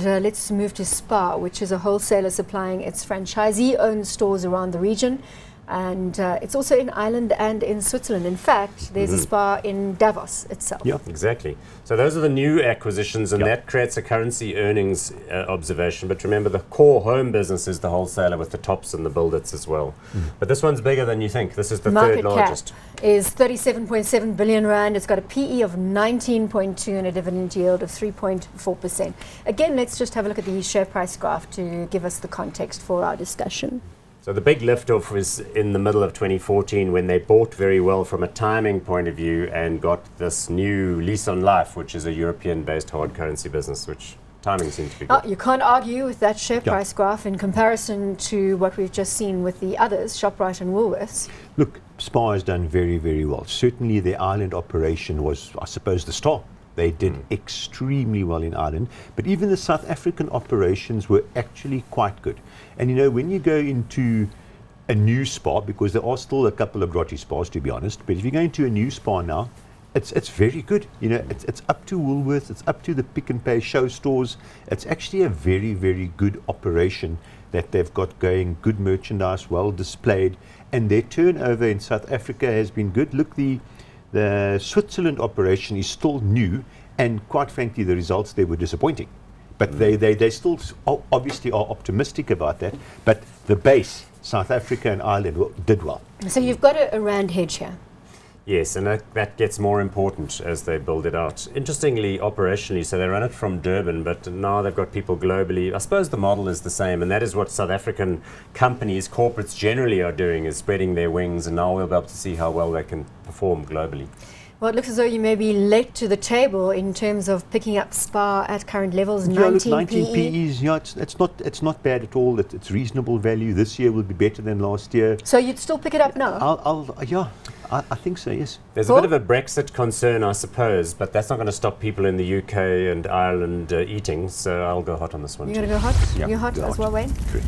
let's move to Spar, which is a wholesaler supplying its franchisee-owned stores around the region. And it's also in Ireland and in Switzerland. In fact, there's a Spar in Davos itself. Yeah, exactly. So those are the new acquisitions, and that creates a currency earnings observation. But remember, the core home business is the wholesaler with the tops and the build-its as well. But this one's bigger than you think. This is the third largest. Market cap is 37.7 billion rand. It's got a PE of 19.2 and a dividend yield of 3.4%. Again, let's just have a look at the share price graph to give us the context for our discussion. So the big liftoff was in the middle of 2014 when they bought very well from a timing point of view and got this new lease on life, which is a European-based hard currency business, which timing seems to be good. You can't argue with that share price graph in comparison to what we've just seen with the others, ShopRite and Woolworths. Look, Spar has done very, very well. Certainly their Ireland operation was, I suppose, the star. They did extremely well in Ireland, but even the South African operations were actually quite good. And you know, when you go into a new Spar, because there are still a couple of grotty Spars to be honest, but if you go into a new Spar now, it's very good. You know, it's up to Woolworths, it's up to the Pick and Pay show stores. It's actually a very, very good operation that they've got going, good merchandise, well displayed, and their turnover in South Africa has been good. Look, the Switzerland operation is still new, and quite frankly, the results there were disappointing. But they still obviously are optimistic about that. But the base, South Africa and Ireland, did well. So you've got a rand hedge here. Yes, and that gets more important as they build it out. Interestingly, operationally, so they run it from Durban, but now they've got people globally. I suppose the model is the same, and that is what South African companies, corporates generally are doing, is spreading their wings, and now we'll be able to see how well they can perform globally. Well, it looks as though you may be late to the table in terms of picking up Spar at current levels. Yeah, 19 look, 19 PE. PEs, yeah, it's not bad at all. It's reasonable value. This year will be better than last year. So you'd still pick it up now? I think so, yes. There's a bit of a Brexit concern, I suppose, but that's not going to stop people in the UK and Ireland eating, so I'll go hot on this one. You're going to go hot? Yeah, You're hot as well, Wayne? Correct.